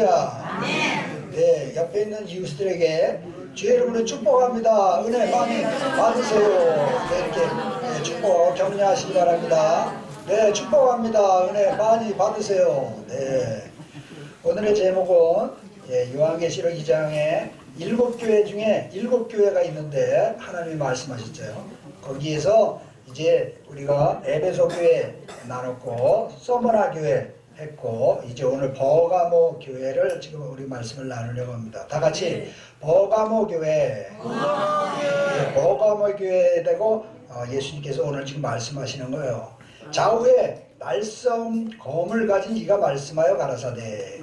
할렐루야. 네, 옆에 있는 이웃들에게 주의 이름으로 축복합니다. 은혜 많이 받으세요. 네, 이렇게 축복 격려하시기 바랍니다. 네, 축복합니다. 은혜 많이 받으세요. 네. 오늘의 제목은 요한계시록 2장에 7교회 중에 7교회가 있는데 하나님이 말씀하셨죠. 거기에서 이제 우리가 에베소 교회 나눴고 서머나 교회 했고 이제 오늘 버가모 교회를 지금 우리 말씀을 나누려고 합니다. 다 같이 버가모 교회. 버가모 교회 되고 예수님께서 오늘 지금 말씀하시는 거예요. 좌우에 날쌘 검을 가진 이가 말씀하여 가라사대.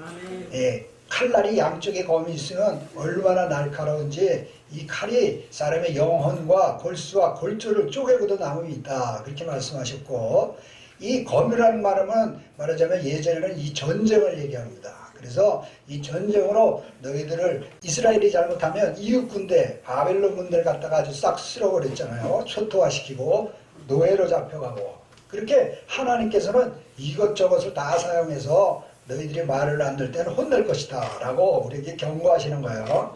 칼날이 양쪽에 검이 있으면 얼마나 날카로운지 이 칼이 사람의 영혼과 골수와 골조를 쪼개고도 남음이 있다. 그렇게 말씀하셨고 이 검이라는 말은 말하자면 예전에는 이 전쟁을 얘기합니다. 그래서 이 전쟁으로 너희들을 이스라엘이 잘못하면 이웃 군대 바벨론 군대를 갖다가 아주 싹 쓸어버렸잖아요. 초토화시키고 노예로 잡혀가고 그렇게 하나님께서는 이것저것을 다 사용해서 너희들이 말을 안 들 때는 혼낼 것이다 라고 우리에게 경고하시는 거예요.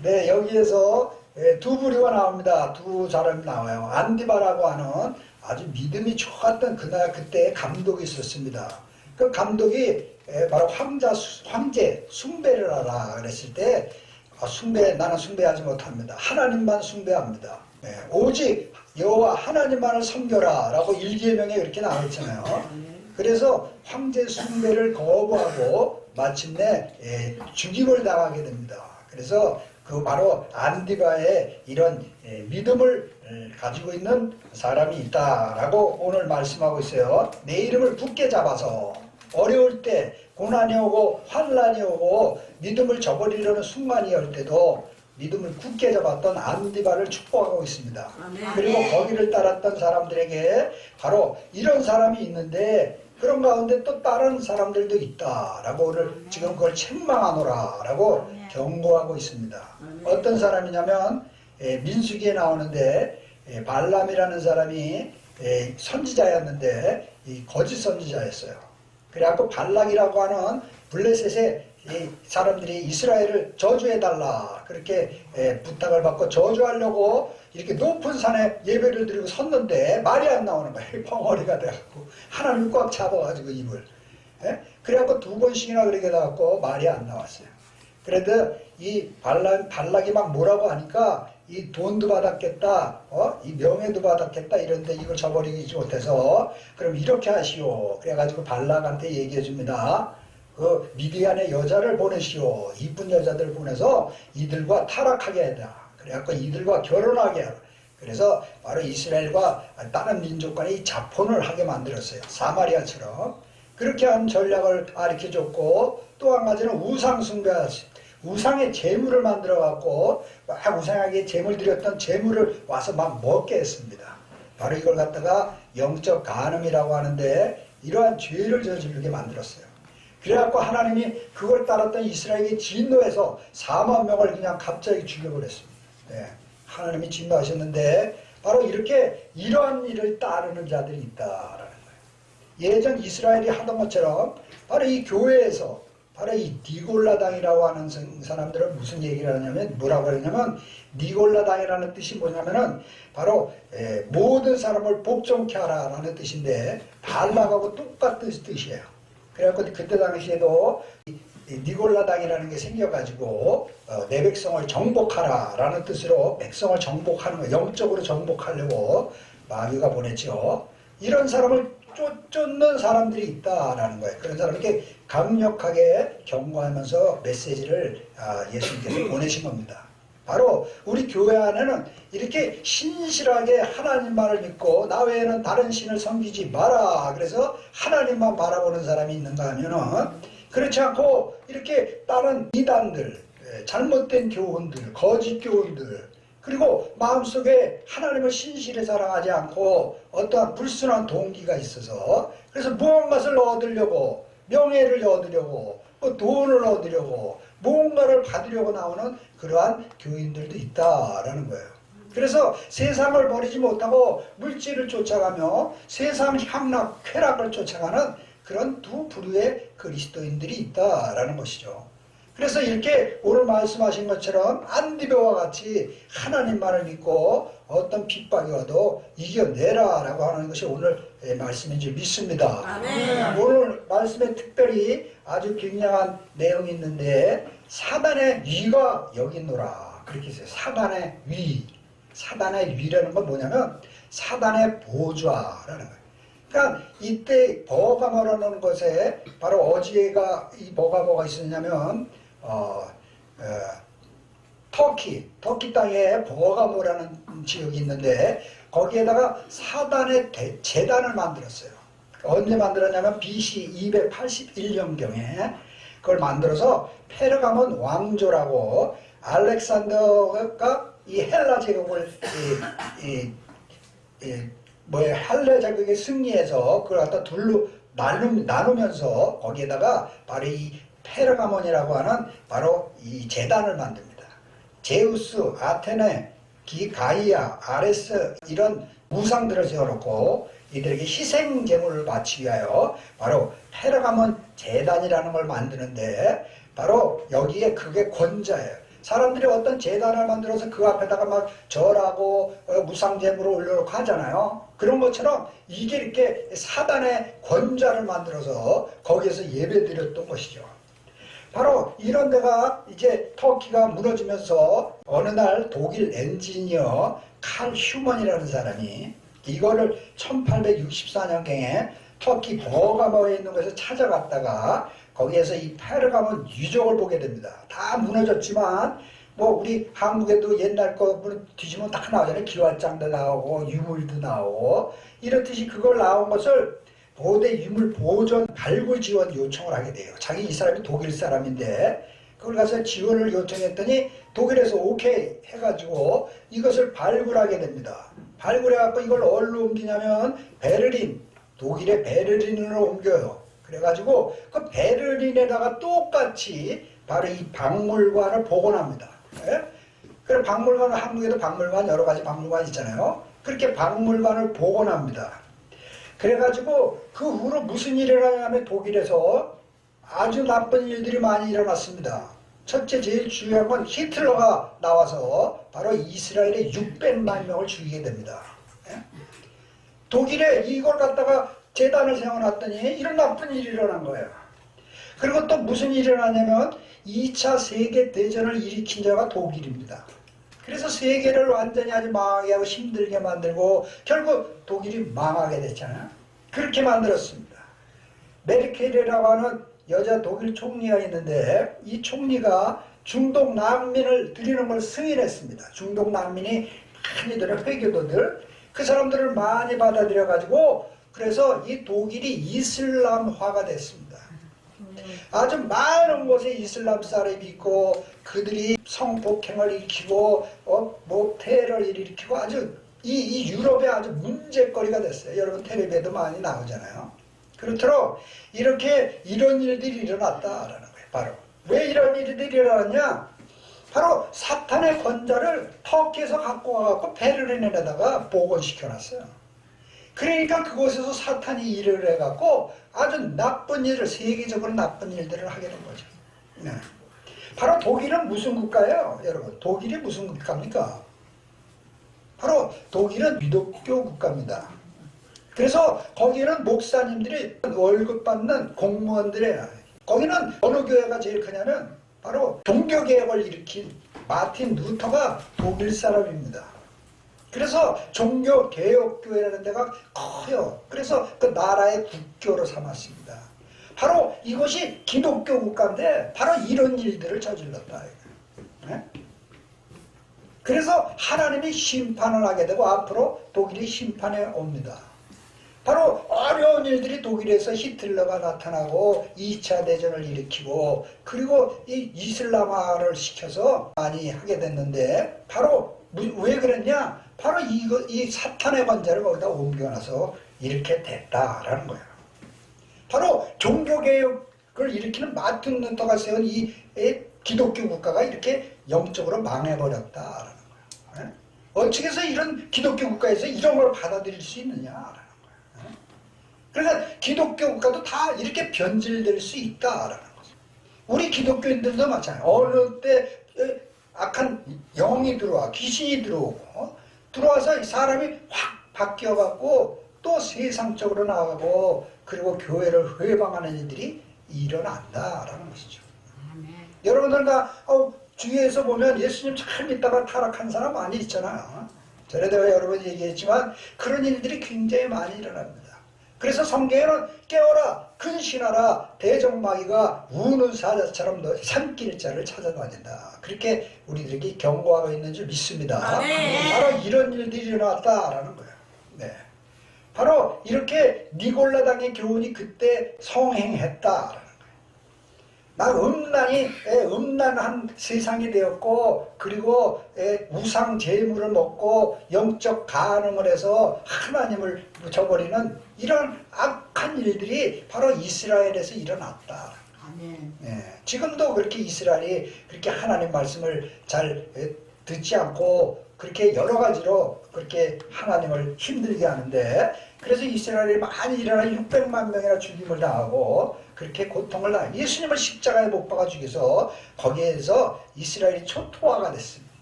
네, 여기에서 두 부류가 나옵니다. 두 사람이 나와요. 안디바라고 하는 아주 믿음이 좋았던 그때의 감독이 있었습니다. 그 감독이 바로 황제 숭배를 하라 그랬을 때 나는 숭배하지 못합니다. 하나님만 숭배합니다. 오직 여호와 하나님만을 섬겨라 라고 일계명에 이렇게 나와있잖아요. 그래서 황제 숭배를 거부하고 마침내 죽임을 당하게 됩니다. 그래서 그 바로 안디바의 이런 믿음을 가지고 있는 사람이 있다라고 오늘 말씀하고 있어요. 내 이름을 굳게 잡아서 어려울 때 고난이 오고 환난이 오고 믿음을 저버리려는 순간이 올 때도 믿음을 굳게 잡았던 안디바를 축복하고 있습니다. 그리고 거기를 따랐던 사람들에게 바로 이런 사람이 있는데 그런 가운데 또 다른 사람들도 있다라고 오늘 지금 그걸 책망하노라라고 경고하고 있습니다. 어떤 사람이냐면 민수기에 나오는데 발람이라는 사람이 선지자였는데 거짓 선지자였어요. 그래갖고 발락이라고 하는 블레셋의 이 사람들이 이스라엘을 저주해달라 그렇게 부탁을 받고 저주하려고 이렇게 높은 산에 예배를 드리고 섰는데 말이 안 나오는 거예요. 벙어리가 돼갖고 하나님이 꽉 잡아가지고 입을 그래갖고 두 번씩이나 그렇게 돼갖고 말이 안 나왔어요. 그래도 이 발락이 막 뭐라고 하니까 이 돈도 받았겠다 이 명예도 받았겠다 이런데 이걸 저버리지 못해서 그럼 이렇게 하시오. 그래가지고 발락한테 얘기해 줍니다. 그 미디안의 여자를 보내시오. 이쁜 여자들을 보내서 이들과 타락하게 해라. 그래갖고 이들과 결혼하게 하라. 그래서 바로 이스라엘과 다른 민족 간의 자폰을 하게 만들었어요. 사마리아처럼. 그렇게 한 전략을 가르쳐줬고 또 한 가지는 우상 숭배하시 우상의 제물을 만들어갖고 막 우상에게 제물 드렸던 제물을 와서 막 먹게 했습니다. 바로 이걸 갖다가 영적 간음이라고 하는데 이러한 죄를 저지르게 만들었어요. 그래갖고 하나님이 그걸 따랐던 이스라엘에게 진노해서 4만 명을 그냥 갑자기 죽여버렸습니다. 하나님이 진노하셨는데 바로 이렇게 이러한 일을 따르는 자들이 있다라는 거예요. 예전 이스라엘이 하던 것처럼 바로 이 교회에서 바로 이 니골라당이라고 하는 사람들은 무슨 얘기를 하냐면 뭐라고 하냐면 니골라당이라는 뜻이 뭐냐면은 바로 모든 사람을 복종케 하라라는 뜻인데 발락하고 똑같은 뜻이에요. 그래갖고 그때 당시에도 니골라당이라는 게 생겨가지고 내 백성을 정복하라라는 뜻으로 백성을 정복하는 거, 영적으로 정복하려고 마귀가 보냈죠. 이런 사람을 쫓는 사람들이 있다라는 거예요. 그런 사람에게 강력하게 경고하면서 메시지를 예수님께서 보내신 겁니다. 바로 우리 교회 안에는 이렇게 신실하게 하나님만을 믿고 나 외에는 다른 신을 섬기지 마라. 그래서 하나님만 바라보는 사람이 있는가 하면은 그렇지 않고 이렇게 다른 이단들, 잘못된 교훈들, 거짓 교훈들 그리고 마음속에 하나님을 신실히 사랑하지 않고 어떠한 불순한 동기가 있어서 그래서 무언가를 얻으려고 명예를 얻으려고 돈을 얻으려고 무언가를 받으려고 나오는 그러한 교인들도 있다라는 거예요. 그래서 세상을 버리지 못하고 물질을 쫓아가며 세상 향락, 쾌락을 쫓아가는 그런 두 부류의 그리스도인들이 있다라는 것이죠. 그래서 이렇게 오늘 말씀하신 것처럼 안디배와 같이 하나님만을 믿고 어떤 핍박이 와도 이겨내라 라고 하는 것이 오늘 말씀인 줄 믿습니다. 아멘. 오늘 말씀에 특별히 아주 굉장한 내용이 있는데 사단의 위가 여기 있노라 그렇게 있어요. 사단의 위. 사단의 위라는 건 뭐냐면 사단의 보좌라는 거예요. 그러니까 이때 버가모라는 것에 바로 어디가 이 버가모가 있었냐면 터키 땅에 버가모라는 지역이 있는데 거기에다가 사단의 제단을 만들었어요. 언제 만들었냐면 BC 281년경에 그걸 만들어서 페르가몬 왕조라고 알렉산더가 이 헬라 제국을 헬라 제국에 승리해서 그걸 갖다 둘로 나누면서 거기에다가 바로 이 페르가몬이라고 하는 바로 이 제단을 만듭니다. 제우스, 아테네, 가이아, 아레스 이런 우상들을 세워놓고 이들에게 희생 제물을 바치기 위하여 바로 페르가몬 제단이라는 걸 만드는데 바로 여기에 그게 권자예요. 사람들이 어떤 제단을 만들어서 그 앞에다가 막 절하고 무상 제물을 올려놓고 하잖아요. 그런 것처럼 이게 이렇게 사단의 권자를 만들어서 거기에서 예배드렸던 것이죠. 바로 이런 데가 이제 터키가 무너지면서 어느 날 독일 엔지니어 칼 휴먼이라는 사람이 이거를 1864년경에 터키 버가모에 있는 곳에서 찾아갔다가 거기에서 이 페르가몬 유적을 보게 됩니다. 다 무너졌지만 뭐 우리 한국에도 옛날 거 뒤지면 다 나오잖아요. 기와장도 나오고 유물도 나오고 이렇듯이 그걸 나온 것을 고대 유물 보존 발굴 지원 요청을 하게 돼요. 이 사람이 독일 사람인데 그걸 가서 지원을 요청했더니 독일에서 오케이 해가지고 이것을 발굴하게 됩니다. 발굴해갖고 이걸 어디로 옮기냐면 베를린, 독일의 베를린으로 옮겨요. 그래가지고 그 베를린에다가 똑같이 바로 이 박물관을 복원합니다. 예? 그래 박물관은 한국에도 박물관 여러 가지 박물관 있잖아요. 그렇게 박물관을 복원합니다. 그래가지고 그 후로 무슨 일이 일어나냐면 독일에서 아주 나쁜 일들이 많이 일어났습니다. 첫째 제일 중요한 건 히틀러가 나와서 바로 이스라엘의 600만 명을 죽이게 됩니다. 예? 독일에 이걸 갖다가 재단을 세워놨더니 이런 나쁜 일이 일어난 거예요. 그리고 또 무슨 일이 일어나냐면 2차 세계대전을 일으킨 자가 독일입니다. 그래서 세계를 완전히 아주 망하게 하고 힘들게 만들고 결국 독일이 망하게 됐잖아요. 그렇게 만들었습니다. 메르켈이라고 하는 여자 독일 총리가 있는데 이 총리가 중동 난민을 들이는 걸 승인했습니다. 중동 난민이 많이 들어 회교도들 그 사람들을 많이 받아들여 가지고 그래서 이 독일이 이슬람화가 됐습니다. 아주 많은 곳에 이슬람 사람이 있고 그들이 성폭행을 일으키고 테러를 일으키고 아주 이 유럽에 아주 문제거리가 됐어요. 여러분 텔레비에도 많이 나오잖아요. 그렇도록 이렇게 이런 일들이 일어났다라는 거예요. 바로 왜 이런 일들이 일어났냐? 바로 사탄의 권자를 터키에서 갖고 와갖고 베를린에다가 복원시켜놨어요. 그러니까 그곳에서 사탄이 일을 해갖고 아주 나쁜 일을 세계적으로 나쁜 일들을 하게 된 거죠. 네. 바로 독일은 무슨 국가예요? 여러분 독일이 무슨 국가입니까? 바로 독일은 기독교 국가입니다. 그래서 거기는 목사님들이 월급 받는 공무원들이에요. 거기는 어느 교회가 제일 크냐면 바로 종교개혁을 일으킨 마틴 루터가 독일 사람입니다. 그래서 종교개혁교회라는 데가 커요. 그래서 그 나라의 국교로 삼았습니다. 바로 이것이 기독교 국가인데 바로 이런 일들을 저질렀다. 네? 그래서 하나님이 심판을 하게 되고 앞으로 독일이 심판에 옵니다. 바로 어려운 일들이 독일에서 히틀러가 나타나고 2차 대전을 일으키고 그리고 이 이슬람화를 시켜서 많이 하게 됐는데 바로 왜 그랬냐? 바로 이 사탄의 관자를 거기다 옮겨놔서 이렇게 됐다라는 거예요. 바로 종교개혁을 일으키는 마틴 루터가 세운 이 기독교 국가가 이렇게 영적으로 망해버렸다라는 거예요. 어떻게 해서 이런 기독교 국가에서 이런 걸 받아들일 수 있느냐라는 거예요. 그러니까 기독교 국가도 다 이렇게 변질될 수 있다라는 거죠. 우리 기독교인들도 마찬가지야. 어느 때 악한 영이 들어와, 귀신이 들어오고, 들어와서 이 사람이 확 바뀌어갖고 또 세상적으로 나가고, 그리고 교회를 회방하는 일들이 일어난다라는 것이죠. 여러분들 다 주위에서 보면 예수님 잘 믿다가 타락한 사람 많이 있잖아요. 전에도 여러분 얘기했지만 그런 일들이 굉장히 많이 일어납니다. 그래서 성경에는 깨어라 근신하라 대적마귀가 우는 사자처럼 너 산길자를 찾아다닌다. 그렇게 우리들에게 경고하고 있는 줄 믿습니다. 바로 이런 일들이 일어났다라는 거예요. 네. 바로 이렇게 니골라당의 교훈이 그때 성행했다라는 거예요. 나 음란한 세상이 되었고, 그리고 우상 제물을 먹고 영적 간음을 해서 하나님을 저버리는 이런 악한 일들이 바로 이스라엘에서 일어났다. 아멘. 지금도 그렇게 이스라엘이 그렇게 하나님 말씀을 잘 듣지 않고 그렇게 여러 가지로 그렇게 하나님을 힘들게 하는데, 그래서 이스라엘이 많이 일어나 600만 명이나 죽임을 당하고 그렇게 고통을 당하고 예수님을 십자가에 못 박아 죽여서 거기에서 이스라엘이 초토화가 됐습니다.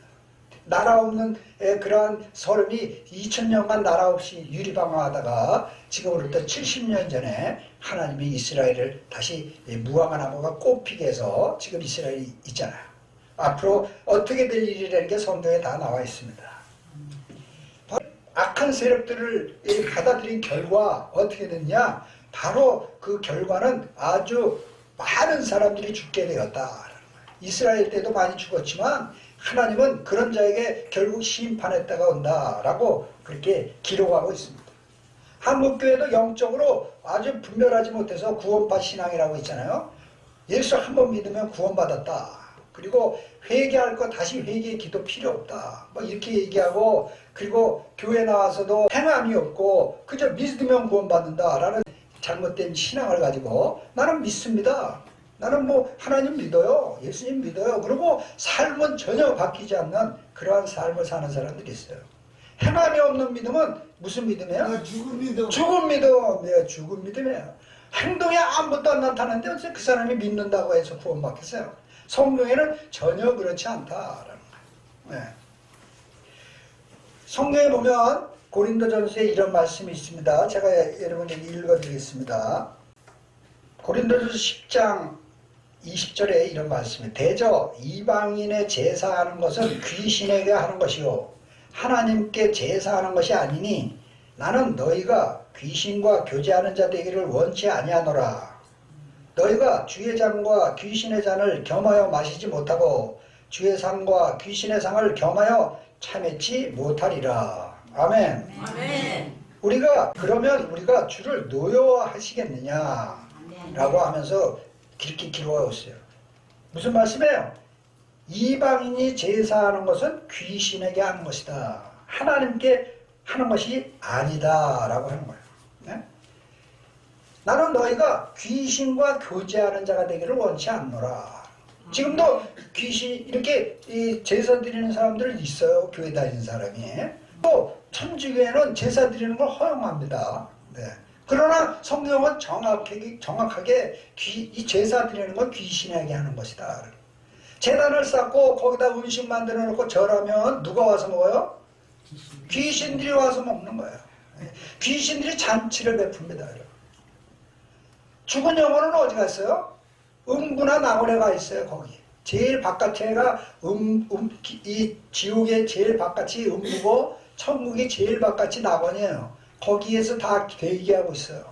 나라 없는 그러한 서름이 2000년간 나라 없이 유리방황하다가 지금으로부터 70년 전에 하나님이 이스라엘을 다시 무화과 나무가 꽃피게 해서 지금 이스라엘이 있잖아요. 앞으로 어떻게 될 일이라는 게 성경에 다 나와 있습니다. 악한 세력들을 받아들인 결과 어떻게 됐냐? 바로 그 결과는 아주 많은 사람들이 죽게 되었다. 이스라엘 때도 많이 죽었지만 하나님은 그런 자에게 결국 심판의 때가 온다라고 그렇게 기록하고 있습니다. 한국교회도 영적으로 아주 분별하지 못해서 구원받 신앙이라고 있잖아요. 예수 한 번 믿으면 구원받았다. 그리고 회개할 거 다시 회개 기도 필요 없다. 뭐 이렇게 얘기하고, 그리고 교회 나와서도 행함이 없고 그저 믿으면 구원받는다라는 잘못된 신앙을 가지고 나는 믿습니다. 나는 뭐 하나님 믿어요. 예수님 믿어요. 그리고 삶은 전혀 바뀌지 않는 그러한 삶을 사는 사람들이 있어요. 행함이 없는 믿음은 무슨 믿음이에요? 죽은 믿음. 죽은 믿음이에요. 죽은 믿음이에요. 행동에 아무것도 안 나타나는데 어째 그 사람이 믿는다고 해서 구원받겠어요? 성경에는 전혀 그렇지 않다라는 거예요. 네. 성경에 보면 고린도전서에 이런 말씀이 있습니다. 제가 여러분에게 읽어드리겠습니다. 고린도전서 10장 20절에 이런 말씀이 대저 이방인의 제사하는 것은 귀신에게 하는 것이요 하나님께 제사하는 것이 아니니 나는 너희가 귀신과 교제하는 자 되기를 원치 아니하노라. 너희가 주의 잔과 귀신의 잔을 겸하여 마시지 못하고 주의 상과 귀신의 상을 겸하여 참여치 못하리라. 아멘. 아멘. 그러면 우리가 주를 노여하시겠느냐 라고 하면서 그렇게 기록하고 있어요. 무슨 말씀이에요? 이방인이 제사하는 것은 귀신에게 하는 것이다. 하나님께 하는 것이 아니다 라고 하는 거예요. 네? 나는 너희가 귀신과 교제하는 자가 되기를 원치 않노라. 지금도 귀신 이렇게 제사 드리는 사람들 있어요. 교회 다니는 사람이. 또 천주교회는 제사 드리는 걸 허용합니다. 네. 그러나 성경은 정확하게 이 제사 드리는 건 귀신에게 하는 것이다. 제단을 쌓고 거기다 음식 만들어 놓고 절하면 누가 와서 먹어요? 귀신들이 와서 먹는 거예요. 귀신들이 잔치를 베풉니다. 여러분. 죽은 영혼은 어디 갔어요? 음부나 낙원에 가 있어요. 거기 제일 바깥에가 이 지옥의 제일 바깥이 음부고 천국이 제일 바깥이 낙원이에요. 거기에서 다 대기하고 있어요.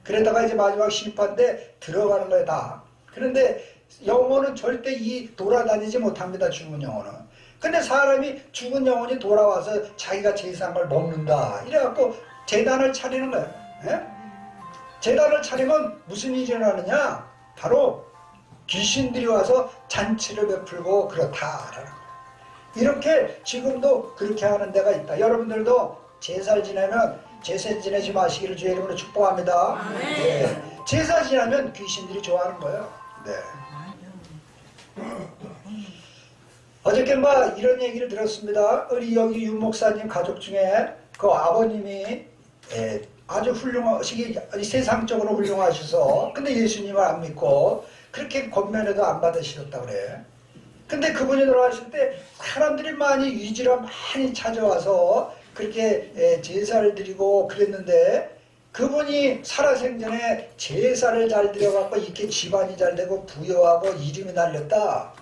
그러다가 이제 마지막 심판 때 들어가는 거예요. 다. 그런데 영혼은 절대 돌아다니지 못합니다. 죽은 영혼은. 근데 사람이 죽은 영혼이 돌아와서 자기가 제사한 걸 먹는다. 이래갖고 제단을 차리는 거예요. 예? 제단을 차리면 무슨 일이 일어나느냐? 바로 귀신들이 와서 잔치를 베풀고 그렇다라는 거예요. 이렇게 지금도 그렇게 하는 데가 있다. 여러분들도 제사를 지내면 제사 지내지 마시기를 주의 이름으로 축복합니다. 네. 제사 지내면 귀신들이 좋아하는 거예요. 네. 어저께 이런 얘기를 들었습니다. 우리 여기 유 목사님 가족 중에 그 아버님이 아주 훌륭하시기 세상적으로 훌륭하셔서 근데 예수님을 안 믿고 그렇게 권면해도 안 받으셨다고 그래. 근데 그분이 돌아가실 때 사람들이 많이 위지로 많이 찾아와서 그렇게 제사를 드리고 그랬는데, 그분이 살아생전에 제사를 잘 드려갖고 이렇게 집안이 잘 되고 부여하고 이름이 날렸다.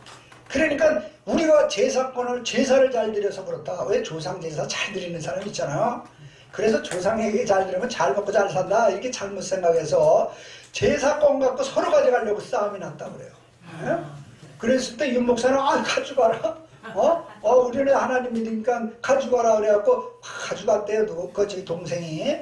그러니까 우리가 제사를 잘 드려서 그렇다. 왜? 조상 제사 잘 드리는 사람 있잖아요. 그래서 조상에게 잘 드리면 잘 먹고 잘 산다, 이렇게 잘못 생각해서 제사권 갖고 서로 가져가려고 싸움이 났다 그래요. 그랬을 때 윤 목사는 가져가라. 우리는 하나님 믿으니까 가져가라 그래갖고 가져갔대요. 누구 제 동생이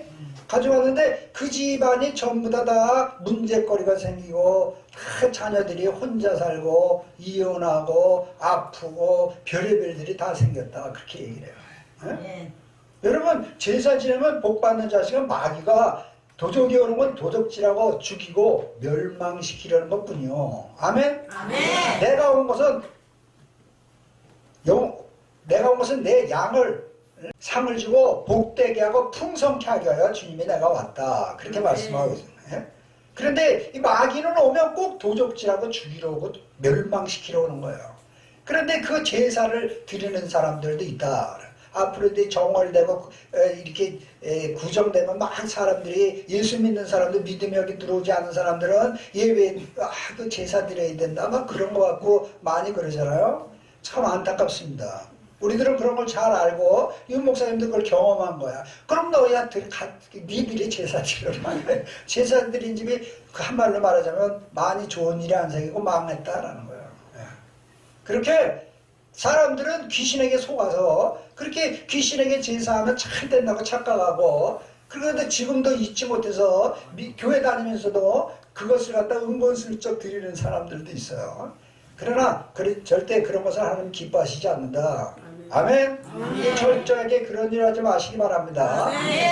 가져갔는데, 그 집안이 전부 다 문제거리가 생기고 다 자녀들이 혼자 살고 이혼하고 아프고 별의별들이 다 생겼다, 그렇게 얘기를 해요. 여러분, 제사 지내면 복 받는 자식은 마귀가 도적이 오는 건 도적질하고 죽이고 멸망시키려는 것뿐이요. 아멘? 아멘. 내가 온 것은 내 양을 상을 주고 복되게 하고 풍성케 하게 하여 주님이 내가 왔다, 그렇게 말씀하고 있습니다. 그런데 이 마귀는 오면 꼭 도적질하고 죽이러 오고 멸망시키러 오는 거예요. 그런데 그 제사를 드리는 사람들도 있다. 앞으로 이제 정월되고 이렇게 구정되면 막 사람들이, 예수 믿는 사람들, 믿음이 여기 들어오지 않은 사람들은 예외 그 제사 드려야 된다, 막 그런 거 갖고 많이 그러잖아요. 참 안타깝습니다. 우리들은 그런 걸 잘 알고 윤 목사님도 그걸 경험한 거야. 그럼 너야 니들이 제사 드려라. 제사 드린 집이 그 한말로 말하자면 많이 좋은 일이 안 생기고 망했다라는 거예요. 그렇게 사람들은 귀신에게 속아서 그렇게 귀신에게 제사하면 잘 된다고 착각하고, 그런데 지금도 잊지 못해서 교회 다니면서도 그것을 갖다 은근슬쩍 드리는 사람들도 있어요. 그러나 절대 그런 것을 하나님 기뻐하시지 않는다. 아멘. 철저하게 그런 일 하지 마시기 바랍니다.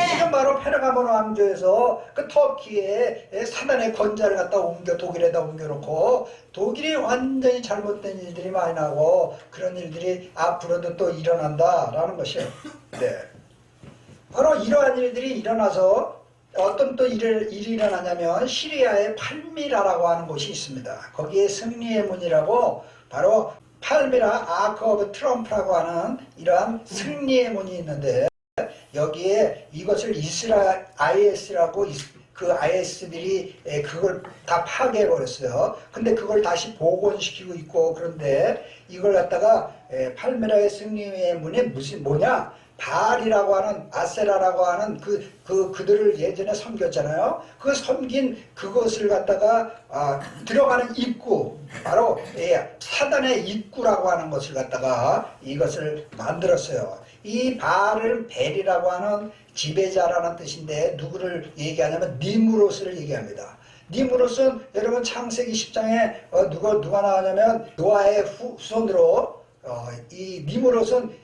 지금 바로 페르가모노 왕조에서 그 터키에 사단의 건자를 갖다 독일에다 옮겨놓고 독일이 완전히 잘못된 일들이 많이 나고, 그런 일들이 앞으로도 또 일어난다라는 것이에요. 네. 바로 이러한 일들이 일어나서 어떤 또 일이 일어나냐면, 시리아의 팔미라라고 하는 곳이 있습니다. 거기에 승리의 문이라고, 바로 팔미라 아크 오브 트럼프라고 하는 이러한 승리의 문이 있는데, 여기에 이것을 IS라고 그 IS들이 그걸 다 파괴해버렸어요. 근데 그걸 다시 복원시키고 있고, 그런데 이걸 갖다가 팔미라의 승리의 문이 뭐냐? 바알이라고 하는, 아세라라고 하는 그들을 예전에 섬겼잖아요. 그 섬긴 그것을 갖다가 들어가는 입구, 바로 사단의 입구라고 하는 것을 갖다가 이것을 만들었어요. 이 바알은 벨이라고 하는 지배자라는 뜻인데, 누구를 얘기하냐면 니무롯을 얘기합니다. 니무롯은 여러분 창세기 10장에 누가 나오냐면 노아의 후손으로, 이 니무롯은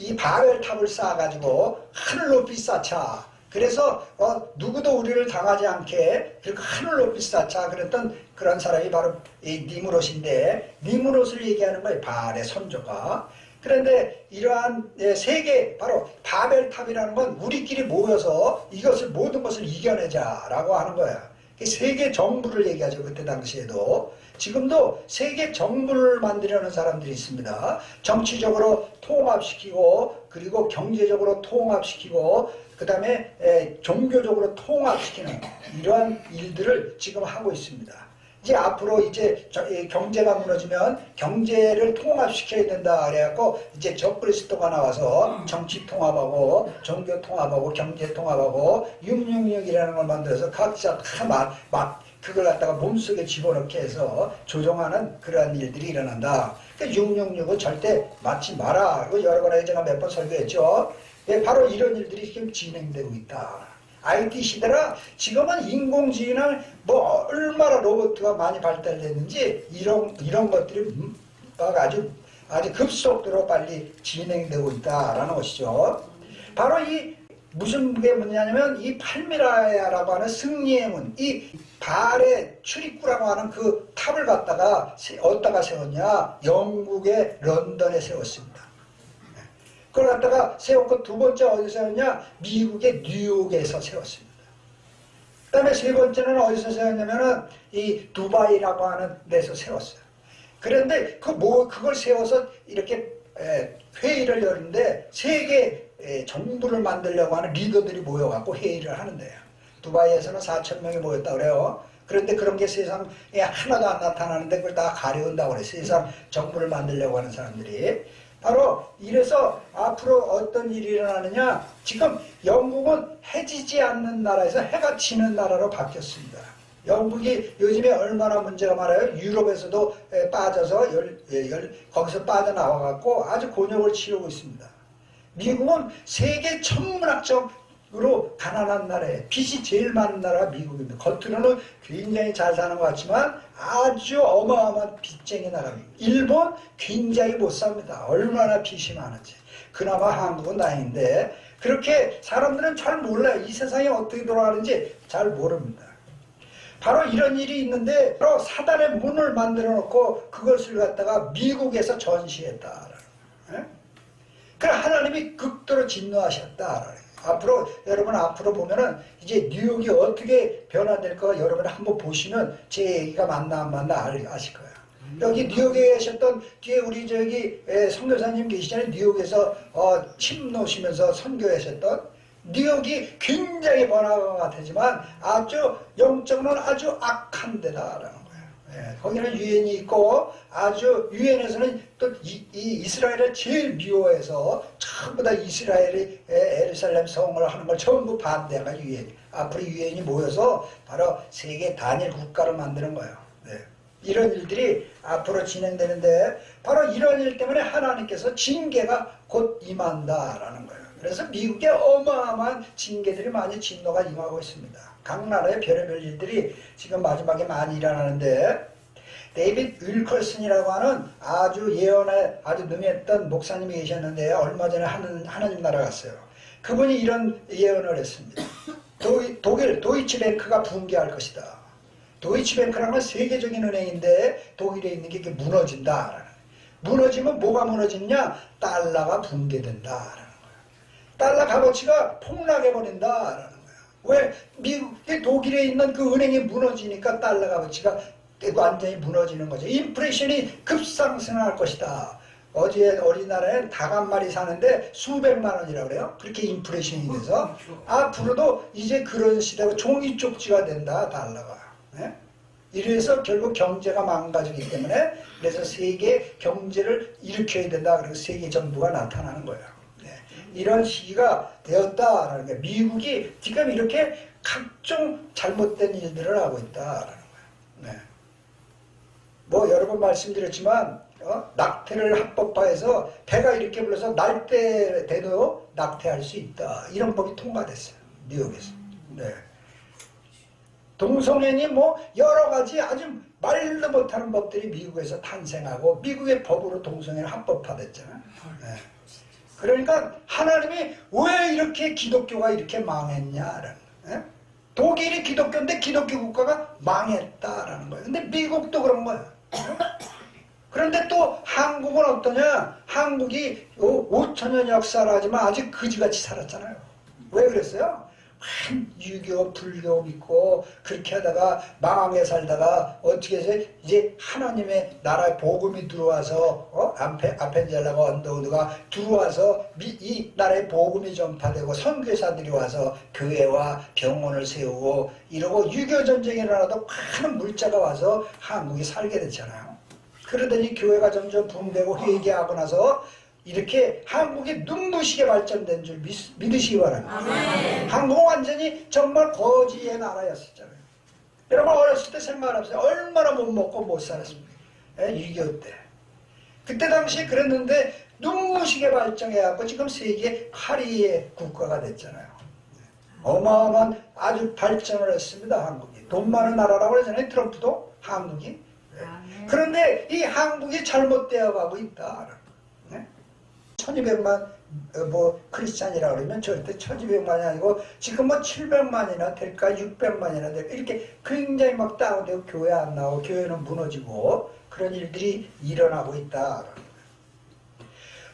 이 바벨탑을 쌓아가지고 하늘 높이 쌓자. 그래서 누구도 우리를 당하지 않게 그렇게 하늘 높이 쌓자 그랬던 그런 사람이 바로 이 니무롯인데, 니무롯을 얘기하는 거예요, 바알의 선조가. 그런데 이러한 세계, 바로 바벨탑이라는 건 우리끼리 모여서 이것을 모든 것을 이겨내자라고 하는 거야. 세계 정부를 얘기하죠, 그때 당시에도. 지금도 세계 정부를 만들려는 사람들이 있습니다. 정치적으로 통합시키고, 그리고 경제적으로 통합시키고, 그 다음에 종교적으로 통합시키는 이러한 일들을 지금 하고 있습니다. 이제 앞으로 이제 경제가 무너지면 경제를 통합시켜야 된다 그래갖고 이제 적그리스도가 나와서 정치 통합하고 종교 통합하고 경제 통합하고 666이라는 걸 만들어서 각자 다 그걸 갖다가 몸속에 집어넣게 해서 조종하는 그러한 일들이 일어난다. 그러니까 666은 절대 맞지 마라. 그리고 여러 번에 제가 몇 번 설교했죠. 바로 이런 일들이 지금 진행되고 있다. IT 시대라 지금은 인공지능 얼마나 로봇가 많이 발달됐는지 이런 것들이 아주 급속도로 빨리 진행되고 있다라는 것이죠. 바로 이 무슨 게 뭐냐면 이 팔미라야라고 하는 승리의 문, 이 바알의 출입구라고 하는 그 탑을 갖다가 어디다가 세웠냐? 영국의 런던에 세웠습니다. 그걸 갖다가 세웠고, 두 번째 어디서 세웠냐? 미국의 뉴욕에서 세웠습니다. 그다음에 세 번째는 어디서 세웠냐면은 이 두바이라고 하는 데서 세웠어요. 그런데 그걸 세워서 이렇게 회의를 열는데 세계 정부를 만들려고 하는 리더들이 모여갖고 회의를 하는데요. 두바이에서는 4,000명이 모였다 그래요. 그런데 그런 게 세상에 하나도 안 나타나는데 그걸 다 가려운다고 그래요. 세상 정부를 만들려고 하는 사람들이. 바로 이래서 앞으로 어떤 일이 일어나느냐. 지금 영국은 해지지 않는 나라에서 해가 지는 나라로 바뀌었습니다. 영국이 요즘에 얼마나 문제가 많아요. 유럽에서도 빠져서 거기서 빠져나와갖고 아주 곤욕을 치르고 있습니다. 미국은 세계 천문학적으로 가난한 나라예요. 빚이 제일 많은 나라가 미국입니다. 겉으로는 굉장히 잘 사는 것 같지만 아주 어마어마한 빚쟁이 나라입니다. 일본 굉장히 못 삽니다. 얼마나 빚이 많은지. 그나마 한국은 다행인데 그렇게 사람들은 잘 몰라요. 이 세상이 어떻게 돌아가는지 잘 모릅니다. 바로 이런 일이 있는데 바로 사단의 문을 만들어 놓고 그것을 갖다가 미국에서 전시했다. 그래 하나님이 극도로 진노하셨다. 앞으로 여러분 앞으로 보면은 이제 뉴욕이 어떻게 변화될까 여러분 한번 보시면 제 얘기가 맞나 안 맞나 아실 거예요. 여기 뉴욕에 계셨던 뒤에 우리 저기 선교사님 계시잖아요. 뉴욕에서 침 놓으시면서 선교하셨던 뉴욕이 굉장히 번화가 같지만 아주 영적으로는 아주 악한 데다라는 거예요. 거기는 유엔이 있고 아주 유엔에서는 또 이 이스라엘을 제일 미워해서 전부 다 이스라엘이 예루살렘 성을 하는 걸 전부 반대가 유엔. 앞으로 유엔이 모여서 바로 세계 단일 국가를 만드는 거예요. 이런 일들이 앞으로 진행되는데 바로 이런 일 때문에 하나님께서 징계가 곧 임한다라는 거예요. 그래서 미국에 어마어마한 징계들이 많이 진노가 임하고 있습니다. 각 나라의 별의별 일들이 지금 마지막에 많이 일어나는데 데이빗 윌커슨이라고 하는 아주 예언에 아주 능했던 목사님이 계셨는데 얼마 전에 하나님 나라 갔어요. 그분이 이런 예언을 했습니다. 독일 도이치뱅크가 붕괴할 것이다. 도이치뱅크라는 건 세계적인 은행인데 독일에 있는 게 무너진다. 무너지면 뭐가 무너지냐? 달러가 붕괴된다. 달러 값어치가 폭락해버린다라는 거예요. 왜? 미국의 독일에 있는 그 은행이 무너지니까 달러 값어치가 완전히 무너지는 거죠. 인플레이션이 급상승할 것이다. 어제 우리나라에 닭 한 마리 사는데 수백만 원이라고 그래요. 그렇게 인플레이션이 돼서 앞으로도 이제 그런 시대가 종이 쪽지가 된다. 달러가. 네? 이래서 결국 경제가 망가지기 때문에 그래서 세계 경제를 일으켜야 된다. 그리고 세계 정부가 나타나는 거예요. 이런 시기가 되었다라는 거예요. 미국이 지금 이렇게 각종 잘못된 일들을 하고 있다라는 거예요. 뭐 여러 번 말씀드렸지만 낙태를 합법화해서 배가 이렇게 불러서 날 때 돼도 낙태할 수 있다. 이런 법이 통과됐어요. 뉴욕에서. 동성애니 뭐 여러 가지 아주 말도 못하는 법들이 미국에서 탄생하고 미국의 법으로 동성애는 합법화됐잖아요. 그러니까 하나님이 왜 이렇게 기독교가 이렇게 망했냐라는 거예요. 독일이 기독교인데 기독교 국가가 망했다라는 거예요. 근데 미국도 그런 거예요. 그런데 또 한국은 어떠냐? 한국이 5천년 역사를 하지만 아직 거지같이 살았잖아요. 왜 그랬어요? 유교, 불교 믿고 그렇게 하다가 망하게 살다가 어떻게 해서 이제 하나님의 나라의 복음이 들어와서 아펜젤라가 언더우드가 들어와서 이 나라의 복음이 전파되고 선교사들이 와서 교회와 병원을 세우고 이러고 유교 전쟁이 일어나도 많은 물자가 와서 한국이 살게 됐잖아요. 그러더니 교회가 점점 붕괴되고 회개하고 나서 이렇게 한국이 눈부시게 발전된 줄 믿으시기 바랍니다. 아멘. 한국은 완전히 정말 거지의 나라였었잖아요. 여러분 어렸을 때 생각해보세요. 얼마나 못 먹고 못 살았습니까? 6.25 때. 그때 당시 그랬는데 눈부시게 발전해갖고 지금 세계 8위의 국가가 됐잖아요. 어마어마한 아주 발전을 했습니다. 한국이. 돈 많은 나라라고 그러잖아요. 트럼프도 한국이. 그런데 이 한국이 잘못되어 가고 있다. 1200만 크리스찬이라고 그러면 절대 1200만이 아니고 지금 뭐 700만이나 될까 600만이나 될까 이렇게 굉장히 막 다운되고 교회 안 나오고 교회는 무너지고 그런 일들이 일어나고 있다.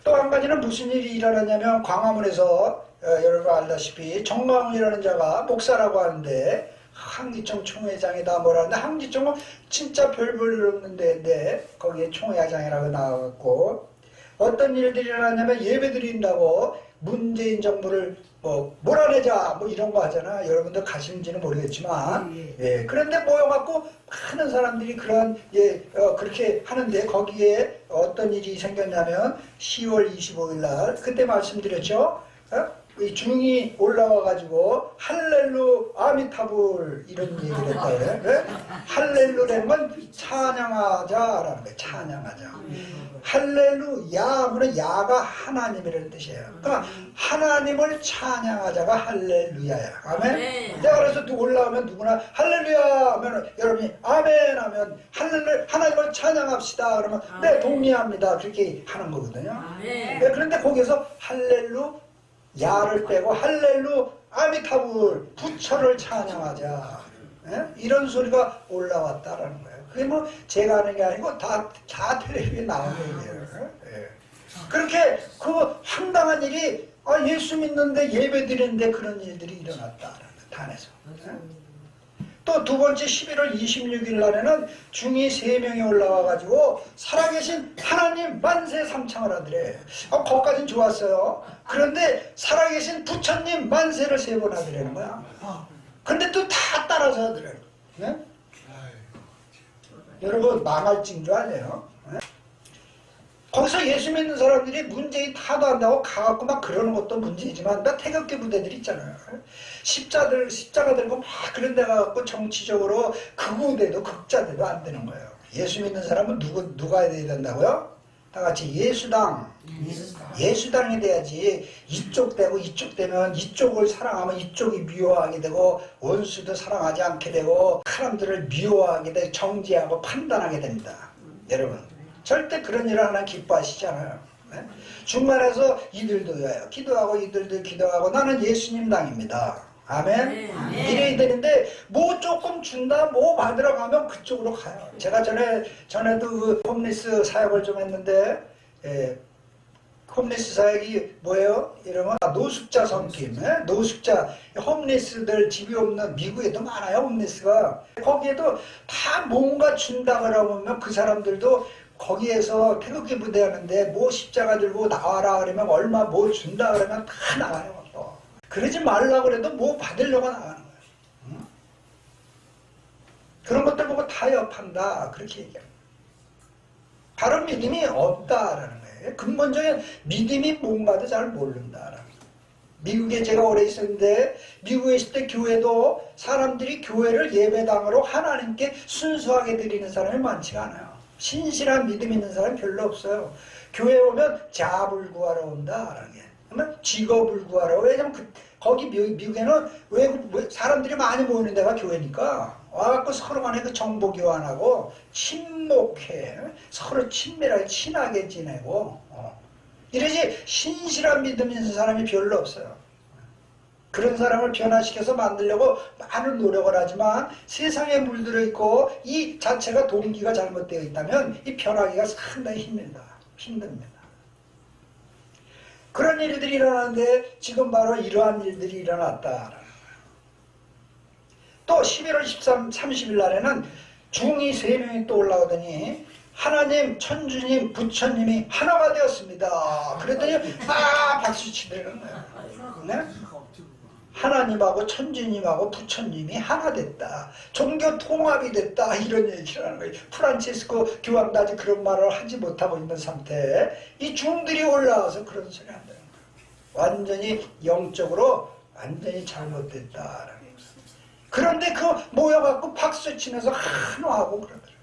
또 한 가지는 무슨 일이 일어났냐면 광화문에서 여러분 알다시피 정광훈이라는 자가 목사라고 하는데 항지청 총회장이다 뭐라는데 항지청은 진짜 별 볼 없는 데인데 거기에 총회장이라고 나와갖고 어떤 일들이 일어나냐면 예배 드린다고 문재인 정부를 뭐 몰아내자 뭐 이런 거 하잖아. 여러분들 가시는지는 모르겠지만 예, 그런데 모여갖고 많은 사람들이 그런 그렇게 하는데 거기에 어떤 일이 생겼냐면 10월 25일 날 그때 말씀드렸죠. 이 중이 올라와가지고 할렐루 아미타불 이런 얘기를 했다 그래. 네? 할렐루라는 찬양하자라는 거예요. 찬양하자. 할렐루야는 야가 하나님이라는 뜻이에요. 그러니까 하나님을 찬양하자가 할렐루야야. 아멘. 내가 그래서 올라오면 누구나 할렐루야 하면 여러분이 아멘 하면 하나님을 찬양합시다 그러면 네 동의합니다 그렇게 하는 거거든요. 네, 그런데 거기서 할렐루 야를 빼고 할렐루 아미타불 부처를 찬양하자 이런 소리가 올라왔다라는 거예요. 그게 뭐 제가 하는 게 아니고 다 텔레비에 나오는 얘기예요. 그렇게 그 황당한 일이 예수 믿는데 예배 드리는데 그런 일들이 일어났다라는 거예요. 단에서. 또 두 번째 11월 26일 날에는 중이 3명이 올라와가지고 살아계신 하나님 만세 삼창을 하더래. 거기까지는 좋았어요. 그런데 살아계신 부처님 만세를 3번 하더라는 거야. 근데 또 다 따라서 하더래. 네? 여러분 망할 징조 아니에요? 네? 거기서 예수 믿는 사람들이 문재인 타도한다고 가갖고 막 그러는 것도 문제이지만 나 태극기 부대들 있잖아요. 십자가 들고 막 그런 데 가갖고 정치적으로 극우대도 극자대도 안 되는 거예요. 예수 믿는 사람은 누가 해야 된다고요? 다 같이 예수당이 돼야지. 이쪽 되고 이쪽 되면 이쪽을 사랑하면 이쪽이 미워하게 되고 원수도 사랑하지 않게 되고 사람들을 미워하게 되고 정죄하고 판단하게 됩니다. 여러분 절대 그런 일을 하나 기뻐하시잖아요. 네? 중간에서 이들도요 기도하고 이들도 기도하고 나는 예수님 당입니다. 아멘. 이래야 되는데 뭐 조금 준다 뭐 받으러 가면 그쪽으로 가요. 제가 전에도 그 홈리스 사역을 좀 했는데 홈리스 사역이 뭐예요? 이러면 노숙자 섬김, 노숙자 홈리스들 집이 없는 미국에도 많아요. 홈리스가 거기에도 다 뭔가 준다 그러면 그 사람들도 거기에서 태극기 부대 하는데 뭐 십자가 들고 나와라 그러면 얼마 뭐 준다 그러면 다 나가요. 그러지 말라 그래도 뭐 받으려고 나가는 거예요. 응? 그런 것들 보고 타협한다 그렇게 얘기합니다. 바른 믿음이 없다라는 거예요. 근본적인 믿음이 뭔가도 잘 모른다라는 거예요. 미국에 제가 오래 있었는데 미국에 있을 때 교회도 사람들이 교회를 예배당으로 하나님께 순수하게 드리는 사람이 많지가 않아요. 신실한 믿음 있는 사람이 별로 없어요. 교회 오면 잡을 구하러 온다라는 게. 그러면 직업을 구하러. 왜냐면 거기 미국에는 외국 사람들이 많이 모이는 데가 교회니까 와갖고 서로 간에 그 정보 교환하고 친목해 서로 친밀하게 친하게 지내고 이러지 신실한 믿음 있는 사람이 별로 없어요. 그런 사람을 변화시켜서 만들려고 많은 노력을 하지만 세상에 물들어 있고 이 자체가 동기가 잘못되어 있다면 이 변하기가 상당히 힘듭니다. 그런 일들이 일어나는데 지금 바로 이러한 일들이 일어났다. 또 11월 30일 날에는 중이 3명이 또 올라오더니 하나님, 천주님, 부처님이 하나가 되었습니다. 그랬더니 박수 치더라는 거예요. 네? 하나님하고 천주님하고 부처님이 하나 됐다. 종교 통합이 됐다. 이런 얘기를 하는 거예요. 프란치스코 교황도 아직 그런 말을 하지 못하고 있는 상태에 이 중들이 올라와서 그런 소리 한다는 거예요. 완전히 영적으로 완전히 잘못됐다. 그런데 그 모여갖고 박수 치면서 한화하고 그러더라고요.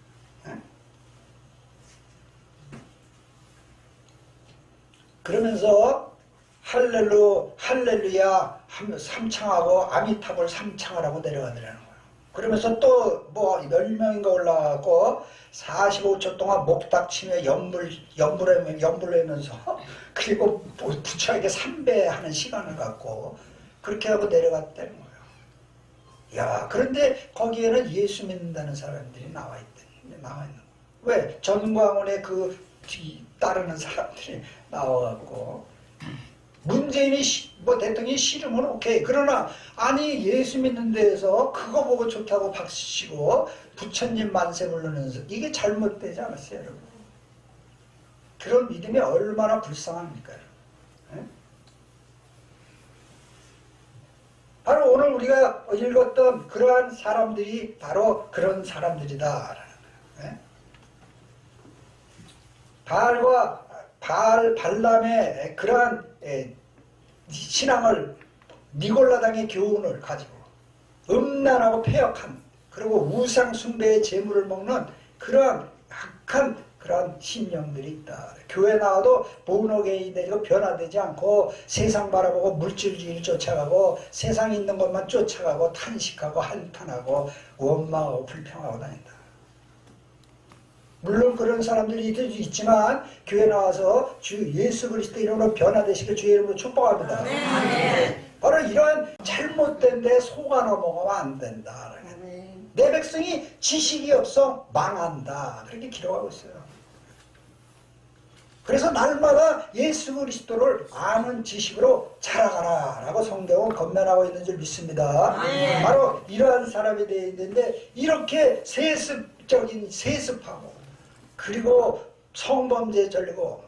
그러면서 할렐루야 삼창하고 아미타불 삼창을 하고 내려가더라는 거예요. 그러면서 또 뭐 10명인가 올라가고 45초 동안 목닥치며 연불하면서 그리고 부처에게 삼배하는 시간을 갖고 그렇게 하고 내려갔다는 거예요. 야, 그런데 거기에는 예수 믿는다는 사람들이 나와 있는 거예요. 왜? 전광훈의 그 따르는 사람들이 나와갖고 문재인이 뭐 대통령이 싫으면 오케이. 그러나 아니 예수 믿는 데에서 그거 보고 좋다고 박수치고 부처님 만세 부르면서 이게 잘못되지 않았어요, 여러분? 그런 믿음이 얼마나 불쌍합니까? 여러분? 바로 오늘 우리가 읽었던 그러한 사람들이 바로 그런 사람들이다라는 거예요. 발람의 그러한 신앙을 니골라당의 교훈을 가지고 음란하고 폐역한 그리고 우상 숭배의 재물을 먹는 그러한 악한 그러한 신령들이 있다. 교회 나와도 본어게인이 되고 변화되지 않고 세상 바라보고 물질주의를 쫓아가고 세상에 있는 것만 쫓아가고 탄식하고 한탄하고 원망하고 불평하고 다닌다. 물론 그런 사람들이 있지만 교회 나와서 주 예수 그리스도 이름으로 변화되시길 주의 이름으로 축복합니다. 바로 이러한 잘못된 데 속아 넘어가면 안 된다. 내 백성이 지식이 없어 망한다. 그렇게 기록하고 있어요. 그래서 날마다 예수 그리스도를 아는 지식으로 자라가라 라고 성경은 권면하고 있는 줄 믿습니다. 바로 이러한 사람이 되어 있는데 이렇게 세습하고 그리고 성범죄에 절리고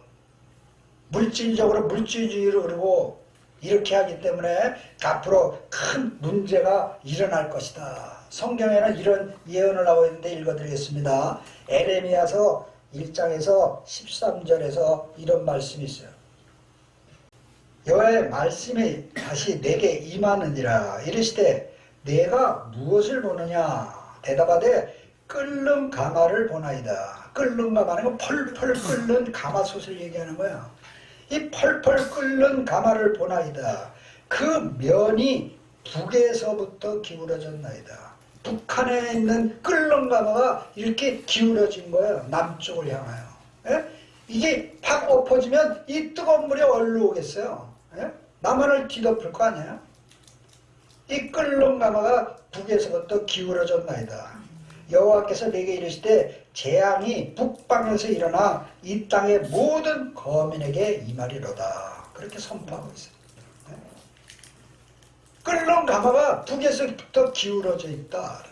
물질적으로 물질주의로 그러고 이렇게 하기 때문에 앞으로 큰 문제가 일어날 것이다. 성경에는 이런 예언을 하고 있는데 읽어드리겠습니다. 에레미야서 1장에서 13절에서 이런 말씀이 있어요. 여호와의 말씀이 다시 내게 임하느니라. 이르시되 내가 무엇을 보느냐. 대답하되 끓는 가마를 보나이다. 끓는 가마는 건 펄펄 끓는 가마솥을 얘기하는 거야. 이 펄펄 끓는 가마를 보나이다. 그 면이 북에서부터 기울어졌나이다. 북한에 있는 끓는 가마가 이렇게 기울어진 거예요. 남쪽을 향하여. 예? 이게 팍 엎어지면 이 뜨거운 물이 얼로 오겠어요. 예? 남한을 뒤덮을 거 아니에요? 이 끓는 가마가 북에서부터 기울어졌나이다. 여호와께서 내게 이르시되 재앙이 북방에서 일어나 이 땅의 모든 거민에게 임하리로다. 그렇게 선포하고 있어요. 끓는 가마가 북에서부터 기울어져 있다.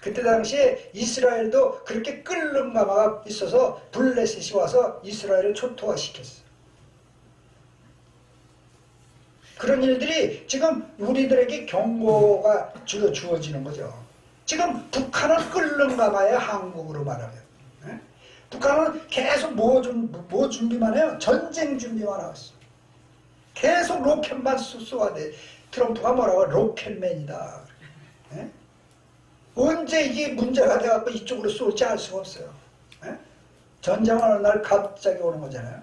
그때 당시에 이스라엘도 그렇게 끓는 가마가 있어서 블레셋이 와서 이스라엘을 초토화시켰어요. 그런 일들이 지금 우리들에게 경고가 주어지는 거죠. 지금 북한은 끓는 가마에 한국으로 말하면. 북한은 계속 뭐 준비만 해요? 전쟁 준비만 하고 있어요. 계속 로켓만 쏘아대. 트럼프가 뭐라고 로켓맨이다. 언제 이게 문제가 돼갖고 이쪽으로 쏠지 알 수가 없어요. 전쟁하는 날 갑자기 오는 거잖아요.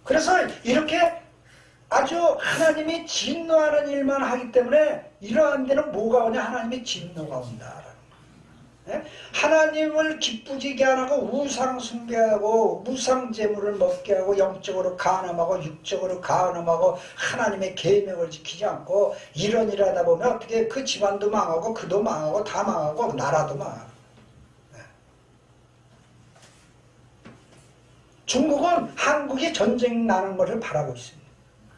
그래서 이렇게 아주 하나님이 진노하는 일만 하기 때문에 이러한 데는 뭐가 오냐? 하나님의 진노가 온다. 하나님을 기쁘지게 안 하고 우상 숭배하고 무상 제물을 먹게 하고 영적으로 간음하고 육적으로 간음하고 하나님의 계명을 지키지 않고 이런 일을 하다 보면 어떻게 그 집안도 망하고 그도 망하고 다 망하고 나라도 망하고. 중국은 한국이 전쟁 나는 것을 바라고 있습니다.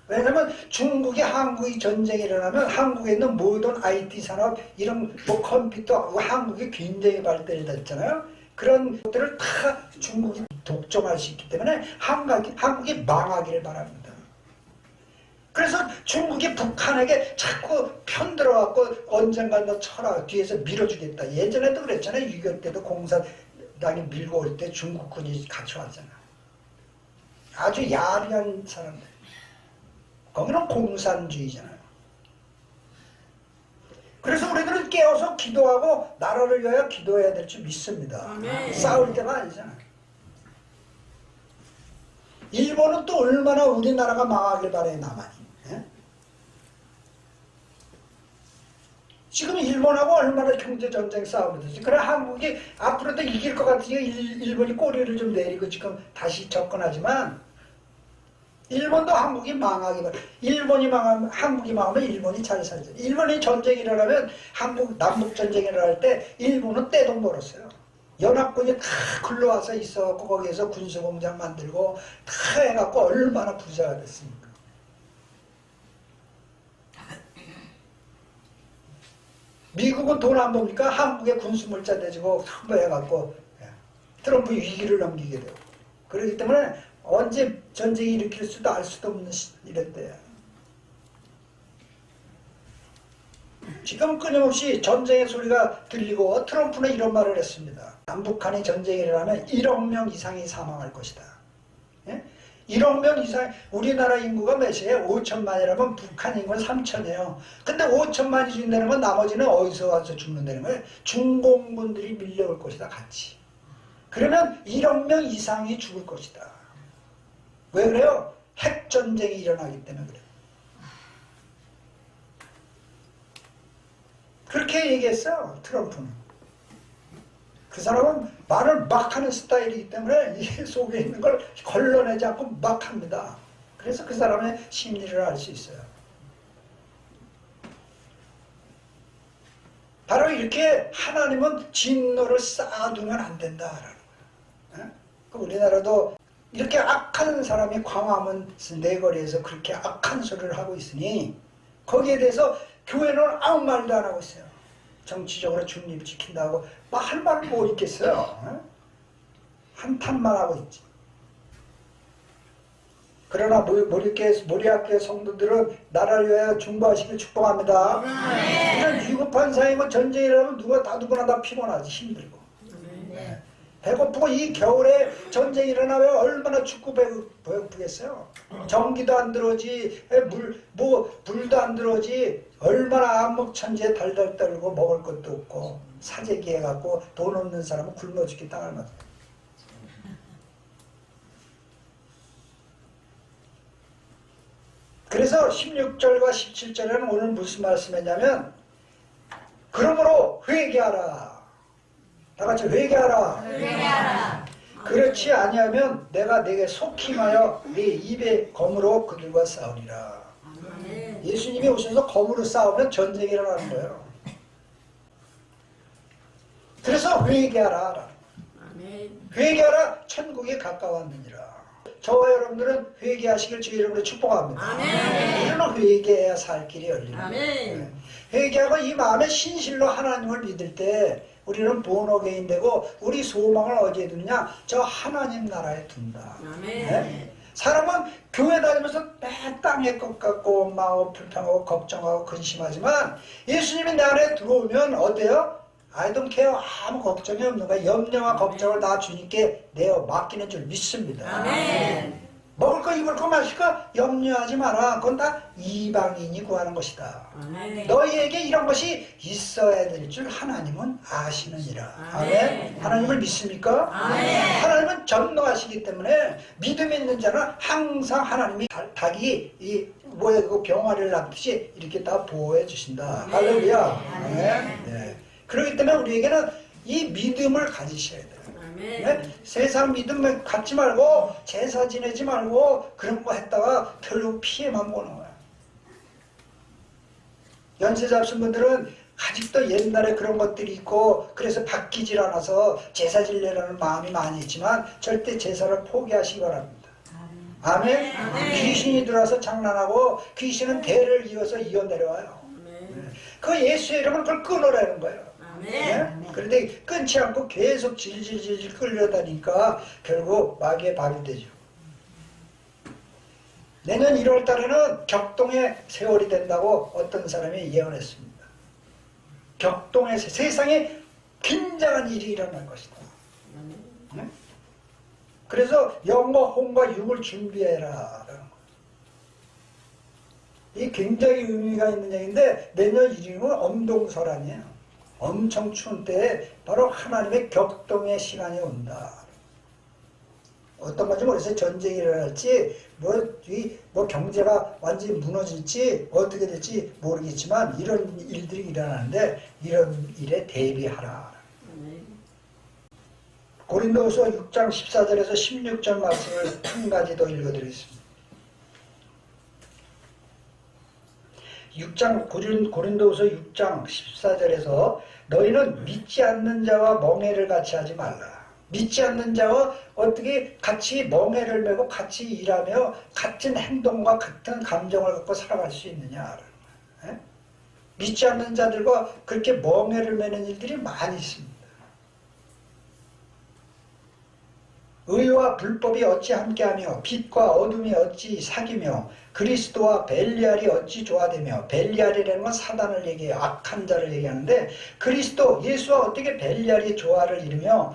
왜냐하면 중국이 한국이 전쟁이 일어나면 한국에 있는 모든 IT 산업 이런 뭐 컴퓨터 한국이 굉장히 발달됐잖아요. 그런 것들을 다 중국이 독점할 수 있기 때문에 한국이 망하기를 바랍니다. 그래서 중국이 북한에게 자꾸 편들어갖고 언젠가 너 쳐라 뒤에서 밀어주겠다. 예전에도 그랬잖아요. 6.25 때도 공산당이 밀고 올 때 중국군이 같이 왔잖아. 아주 야비한 사람들. 거기는 공산주의잖아요. 그래서 우리들은 깨어서 기도하고 나라를 위하여 기도해야 될 줄 믿습니다. 싸울 때가 아니잖아요. 일본은 또 얼마나 우리나라가 망하길 바래 남한이. 지금 일본하고 얼마나 경제전쟁 싸움이 됐어요. 그래 한국이 앞으로도 이길 것 같으니까 일본이 꼬리를 좀 내리고 지금 다시 접근하지만 일본도 한국이 망하기 바래. 일본이 망하면 한국이 망하면 일본이 잘 살죠. 일본이 전쟁이 일어나면 한국 남북 전쟁이 일어날 때 일본은 떼돈 벌었어요. 연합군이 다 글러와서 있어갖고 거기에서 군수공장 만들고 다 해갖고 얼마나 부자가 됐습니까? 미국은 돈 안 봅니까? 한국에 군수물자 대주고 한번 해갖고 트럼프 위기를 넘기게 되고, 그렇기 때문에 언제 전쟁이 일으킬 수도 알 수도 없는 이런 때야. 지금 끊임없이 전쟁의 소리가 들리고 트럼프는 이런 말을 했습니다. 남북한이 전쟁이 일어나면 1억 명 이상이 사망할 것이다. 예? 1억 명 이상, 우리나라 인구가 몇이에요? 5천만이라면 북한 인구는 3천이에요. 근데 5천만이 죽는다는 건 나머지는 어디서 와서 죽는다는 거예요? 중공군들이 밀려올 것이다, 같이. 그러면 1억 명 이상이 죽을 것이다. 왜 그래요? 핵전쟁이 일어나기 때문에 그래요. 그렇게 얘기했어요, 트럼프는. 그 사람은 말을 막 하는 스타일이기 때문에 이 속에 있는 걸 걸러내지 않고 막 합니다. 그래서 그 사람의 심리를 알 수 있어요. 바로 이렇게 하나님은 진노를 쌓아두면 안 된다라는 거예요. 우리나라도 이렇게 악한 사람이 광화문 내거리에서 그렇게 악한 소리를 하고 있으니 거기에 대해서 교회는 아무 말도 안 하고 있어요. 정치적으로 중립 지킨다고 할 말을 뭐 있겠어요. 한탄만 하고 있지. 그러나 모리학교 성도들은 나라를 위하여 중보하시길 축복합니다. 이런 위급한 상황이면 전쟁이 일어나면 누구나 다 피곤하지, 힘들고. 배고프고 이 겨울에 전쟁이 일어나면 얼마나 춥고 배고프겠어요. 전기도 안 들어오지, 불도 안 들어오지, 얼마나 암흑천지에 달달 떨고 먹을 것도 없고 사재기 해갖고 돈 없는 사람은 굶어 죽기 땅을 맞아요. 그래서 16절과 17절에는 오늘 무슨 말씀했냐면, 그러므로 회개하라. 다 같이 회개하라. 회개하라. 그렇지 아니하면 내가 네게 속힘하여 네 입에 검으로 그들과 싸우리라. 아멘. 예수님이 오셔서 검으로 싸우면 전쟁이 일어나는 거예요. 그래서 회개하라. 아멘. 회개하라, 천국이 가까웠느니라. 저와 여러분들은 회개하시길 주의 이름으로 축복합니다. 아멘. 우리는 회개해야 살 길이 열립니다. 아멘. 회개하고 이 마음에 신실로 하나님을 믿을 때 우리는 본어게인 되고, 우리 소망을 어디에 두느냐? 저 하나님 나라에 둔다. 아멘. 네? 사람은 교회 다니면서 매 땅에 것 같고 원망하고 불평하고 걱정하고 근심하지만 예수님이 내 안에 들어오면 어때요? I don't care, 아무 걱정이 없는 거야. 염려와 걱정을 다 주님께 내어 맡기는 줄 믿습니다. 아멘. 먹을 거 입을 거 마실 거 염려하지 마라. 그건 다 이방인이 구하는 것이다. 아멘. 너희에게 이런 것이 있어야 될 줄 하나님은 아시느니라. 아멘. 아멘. 하나님을 믿습니까? 아멘. 하나님은 전능하시기 때문에 믿음 있는 자는 항상 하나님이 닭이 그 병아리를 낳듯이 이렇게 다 보호해 주신다. 아멘. 할렐루야. 아멘. 네. 그렇기 때문에 우리에게는 이 믿음을 가지셔야 돼요. 아멘. 네? 세상 믿음 갖지 말고 제사 지내지 말고 그런 거 했다가 결국 피해만 보는 거야. 연세 잡신 분들은 아직도 옛날에 그런 것들이 있고 그래서 바뀌질 않아서 제사 지내라는 마음이 많이 있지만 절대 제사를 포기하시기 바랍니다. 아멘. 아멘. 귀신이 들어와서 장난하고 귀신은 대를 이어서 이어 내려와요. 아멘. 그 예수의 이름은 그걸 끊으라는 거예요. 아멘. 네? 그런데 끊지 않고 계속 질질질질 끌려다니까 결국 마귀의 밥이 되죠. 내년 1월 달에는 격동의 세월이 된다고 어떤 사람이 예언했습니다. 격동의 세상에 굉장한 일이 일어날 것이다. 네? 그래서 영과 혼과 육을 준비해라. 이 굉장히 의미가 있는 얘기인데 내년 1일은 엄동설한이에요. 엄청 추운 때에 바로 하나님의 격동의 시간이 온다. 어떤 건지 모르겠어요. 전쟁이 일어날지 뭐 경제가 완전히 무너질지 어떻게 될지 모르겠지만 이런 일들이 일어나는데 이런 일에 대비하라. 고린도후서 6장 14절에서 16절 말씀을 한 가지 더 읽어드리겠습니다. 6장 고린도후서 6장 14절에서 너희는 믿지 않는 자와 멍해를 같이 하지 말라. 믿지 않는 자와 어떻게 같이 멍해를 메고 같이 일하며 같은 행동과 같은 감정을 갖고 살아갈 수 있느냐. 에? 믿지 않는 자들과 그렇게 멍해를 메는 일들이 많이 있습니다. 의와 불법이 어찌 함께하며 빛과 어둠이 어찌 사귀며 그리스도와 벨리알이 어찌 조화되며, 벨리알이라는 건 사단을 얘기해요. 악한 자를 얘기하는데 그리스도 예수와 어떻게 벨리알이 조화를 이루며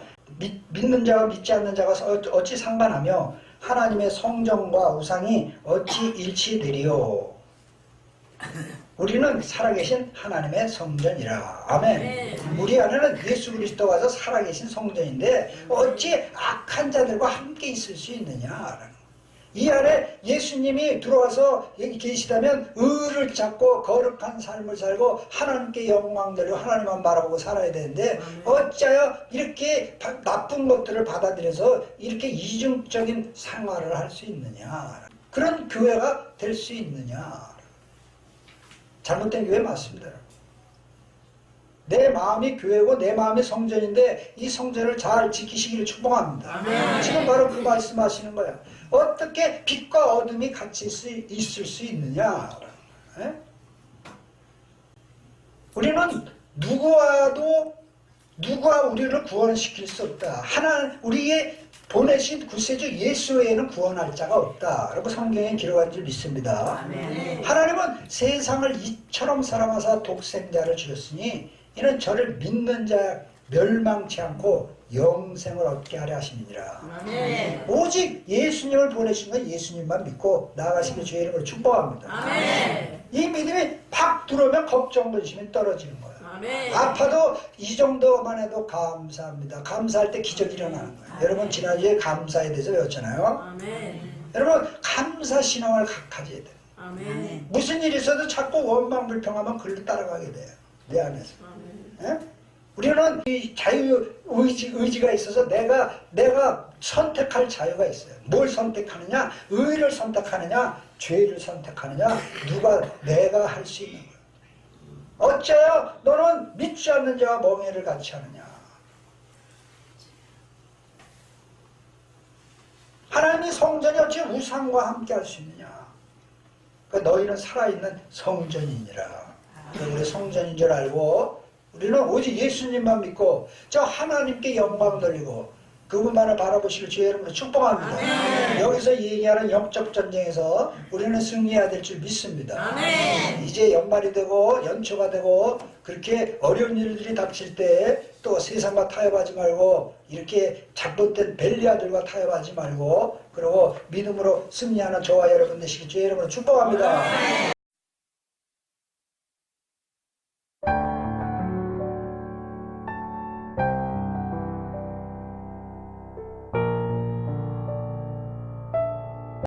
믿는 자와 믿지 않는 자가 어찌 상관하며 하나님의 성전과 우상이 어찌 일치되리요. 우리는 살아계신 하나님의 성전이라. 아멘. 우리 안에는 예수 그리스도가 와서 살아계신 성전인데 어찌 악한 자들과 함께 있을 수 있느냐. 이 안에 예수님이 들어와서 여기 계시다면 의를 찾고 거룩한 삶을 살고 하나님께 영광 돌리고 하나님만 바라보고 살아야 되는데 어찌하여 이렇게 나쁜 것들을 받아들여서 이렇게 이중적인 생활을 할 수 있느냐. 그런 교회가 될 수 있느냐. 잘못된 교회 맞습니다. 내 마음이 교회고 내 마음이 성전인데 이 성전을 잘 지키시기를 축복합니다. 아멘. 지금 바로 그 말씀하시는 거야. 어떻게 빛과 어둠이 같이 있을 수 있느냐. 에? 우리는 누가 우리를 구원시킬 수 없다. 우리의 보내신 구세주 예수 외에는 구원할 자가 없다. 라고 성경에 기록한 줄 믿습니다. 아멘. 하나님은 세상을 이처럼 사랑하사 독생자를 주셨으니 이는 저를 믿는 자 멸망치 않고 영생을 얻게 하려 하심이니라. 아멘. 오직 예수님을 보내신 건 예수님만 믿고 나아가시길 주의 이름으로 축복합니다. 아멘. 이 믿음이 팍 들어오면 걱정 근심이 떨어지는 거예요. 아멘. 아파도 이 정도만 해도 감사합니다. 감사할 때 기적이 일어나는 거예요. 여러분 지난주에 감사에 대해서 배웠잖아요. 아멘. 여러분 감사 신앙을 가져야 돼요. 아멘. 무슨 일이 있어도 자꾸 원망 불평하면 그걸 따라가게 돼요. 내 안에서. 아멘. 예? 우리는 이 의지가 있어서 내가 선택할 자유가 있어요. 뭘 선택하느냐? 의를 선택하느냐? 죄를 선택하느냐? 내가 할 수 있는 거예요. 어째요? 너는 믿지 않는 자와 멍해를 같이 하느냐? 하나님의 성전이 어찌 우상과 함께 할 수 있느냐? 그러니까 너희는 살아있는 성전이니라. 우리 성전인 줄 알고 우리는 오직 예수님만 믿고 저 하나님께 영광 돌리고 그분만을 바라보시길 주의 이름으로 축복합니다. 아멘. 여기서 얘기하는 영적 전쟁에서 우리는 승리해야 될 줄 믿습니다. 아멘. 이제 연말이 되고 연초가 되고 그렇게 어려운 일들이 닥칠 때 또 세상과 타협하지 말고 이렇게 잘못된 벨리아들과 타협하지 말고 그리고 믿음으로 승리하는 저와 여러분 되시길 주의 이름으로 축복합니다.